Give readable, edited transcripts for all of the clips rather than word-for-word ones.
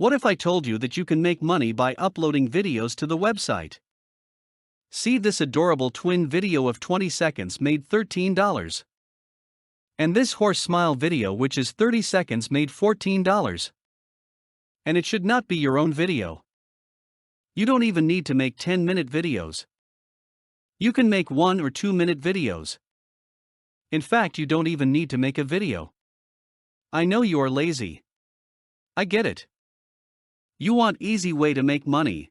What if I told you that you can make money by uploading videos to the website? See, this adorable twin video of 20 seconds made $13. And this horse smile video, which is 30 seconds, made $14. And it should not be your own video. You don't even need to make 10-minute videos. You can make 1 or 2-minute videos. In fact, you don't even need to make a video. I know you are lazy. I get it. You want easy way to make money.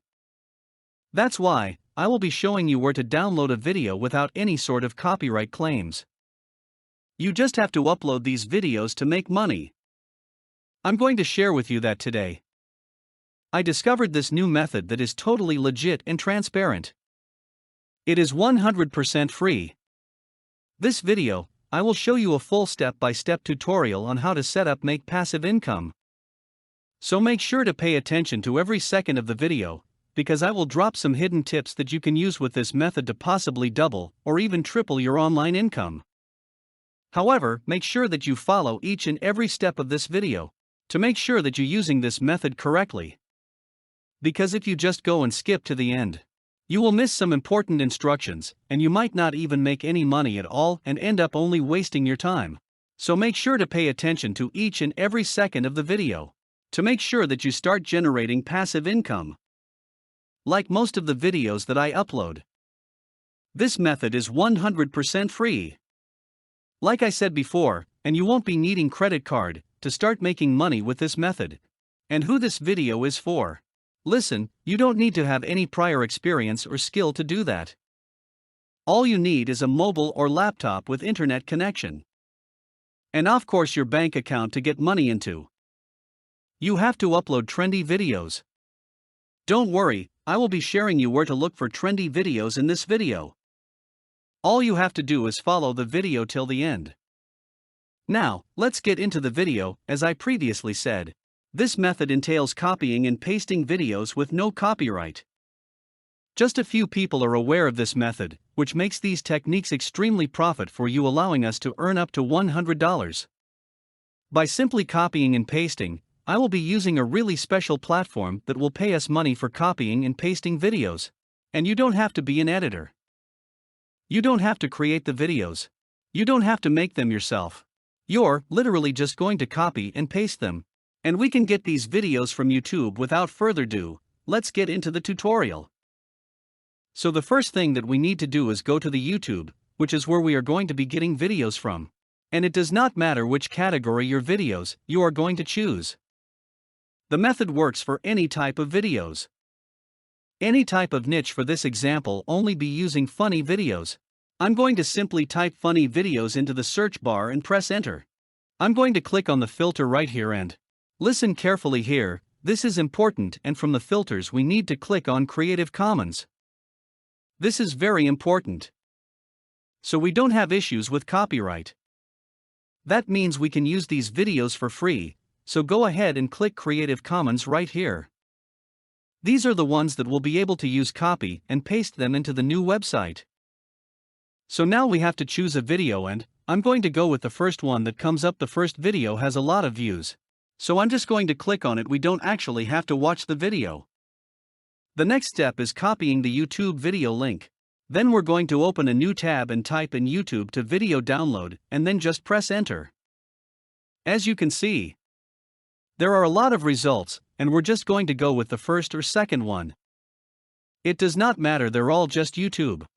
That's why I will be showing you where to download a video without any sort of copyright claims. You just have to upload these videos to make money. I'm going to share with you that today. I discovered this new method that is totally legit and transparent. It is 100% free. This video, I will show you a full step-by-step tutorial on how to make passive income. So make sure to pay attention to every second of the video, because I will drop some hidden tips that you can use with this method to possibly double or even triple your online income. However, make sure that you follow each and every step of this video to make sure that you're using this method correctly. Because if you just go and skip to the end, you will miss some important instructions and you might not even make any money at all and end up only wasting your time. So make sure to pay attention to each and every second of the video to make sure that you start generating passive income. Like most of the videos that I upload, this method is 100% free. Like I said before, and you won't be needing credit card to start making money with this method. And who this video is for? Listen, you don't need to have any prior experience or skill to do that. All you need is a mobile or laptop with internet connection. And of course your bank account to get money into. You have to upload trendy videos. Don't worry, I will be sharing you where to look for trendy videos in this video. All you have to do is follow the video till the end. Now, let's get into the video. As I previously said, this method entails copying and pasting videos with no copyright. Just a few people are aware of this method, which makes these techniques extremely profit for you, allowing us to earn up to $100. By simply copying and pasting, I will be using a really special platform that will pay us money for copying and pasting videos. And you don't have to be an editor. You don't have to create the videos. You don't have to make them yourself. You're literally just going to copy and paste them. And we can get these videos from YouTube. Without further ado, let's get into the tutorial. So the first thing that we need to do is go to the YouTube, which is where we are going to be getting videos from. And it does not matter which category your videos you are going to choose. The method works for any type of videos. Any type of niche. For this example, only be using funny videos. I'm going to simply type funny videos into the search bar and press enter. I'm going to click on the filter right here and listen carefully here, this is important, and from the filters we need to click on Creative Commons. This is very important. So we don't have issues with copyright. That means we can use these videos for free, so go ahead and click Creative Commons right here. These are the ones that will be able to use copy and paste them into the new website. So now we have to choose a video and I'm going to go with the first one that comes up. The first video has a lot of views. So I'm just going to click on it. We don't actually have to watch the video. The next step is copying the YouTube video link. Then we're going to open a new tab and type in YouTube to video download and then just press enter. As you can see, there are a lot of results, and we're just going to go with the first or second one. It does not matter, they're all just YouTube.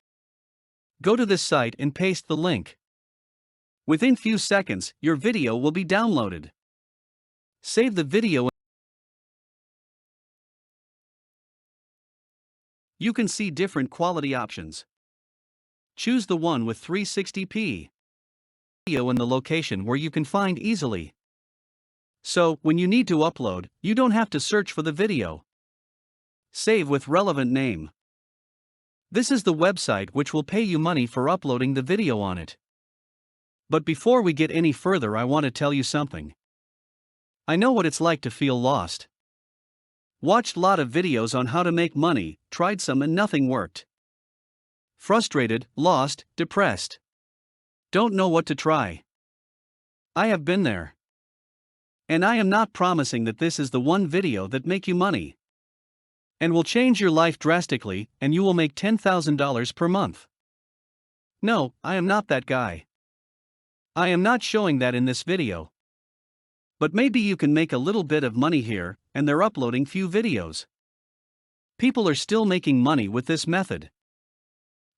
Go to this site and paste the link. Within few seconds, your video will be downloaded. Save the video. You can see different quality options. Choose the one with 360p video in the location where you can find easily. So, when you need to upload, you don't have to search for the video. Save with relevant name. This is the website which will pay you money for uploading the video on it. But before we get any further, I want to tell you something. I know what it's like to feel lost. Watched a lot of videos on how to make money, tried some and nothing worked. Frustrated, lost, depressed. Don't know what to try. I have been there. And I am not promising that this is the one video that make you money and will change your life drastically and you will make $10,000 per month. No, I am not that guy. I am not showing that in this video. But maybe you can make a little bit of money here, and they're uploading few videos. People are still making money with this method.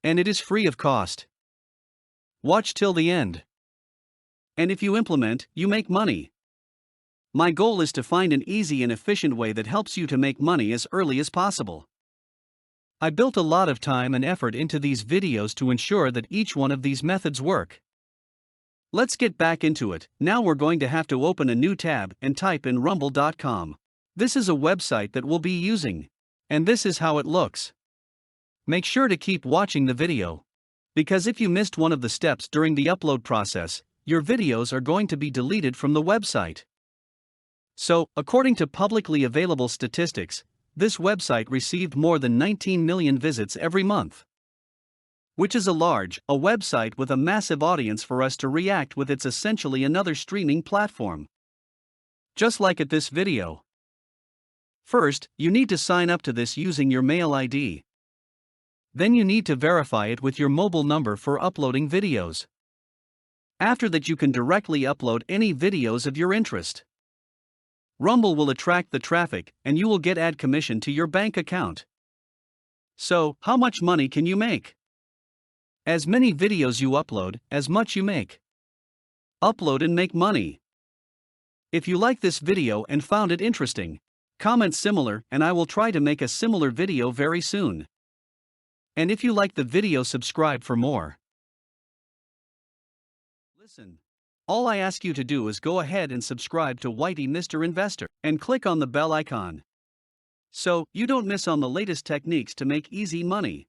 And it is free of cost. Watch till the end. And if you implement, you make money. My goal is to find an easy and efficient way that helps you to make money as early as possible. I built a lot of time and effort into these videos to ensure that each one of these methods work. Let's get back into it. Now we're going to have to open a new tab and type in rumble.com. This is a website that we'll be using. And this is how it looks. Make sure to keep watching the video. Because if you missed one of the steps during the upload process, your videos are going to be deleted from the website. So, according to publicly available statistics, this website received more than 19 million visits every month. Which is a website with a massive audience for us to react with. It's essentially another streaming platform. Just like at this video. First, you need to sign up to this using your mail ID. Then you need to verify it with your mobile number for uploading videos. After that you can directly upload any videos of your interest. Rumble will attract the traffic and you will get ad commission to your bank account. So, how much money can you make? As many videos you upload, as much you make. Upload and make money. If you like this video and found it interesting, comment similar and I will try to make a similar video very soon. And if you like the video, subscribe for more. Listen. All I ask you to do is go ahead and subscribe to Whitey Mr. Investor and click on the bell icon. So, you don't miss on the latest techniques to make easy money.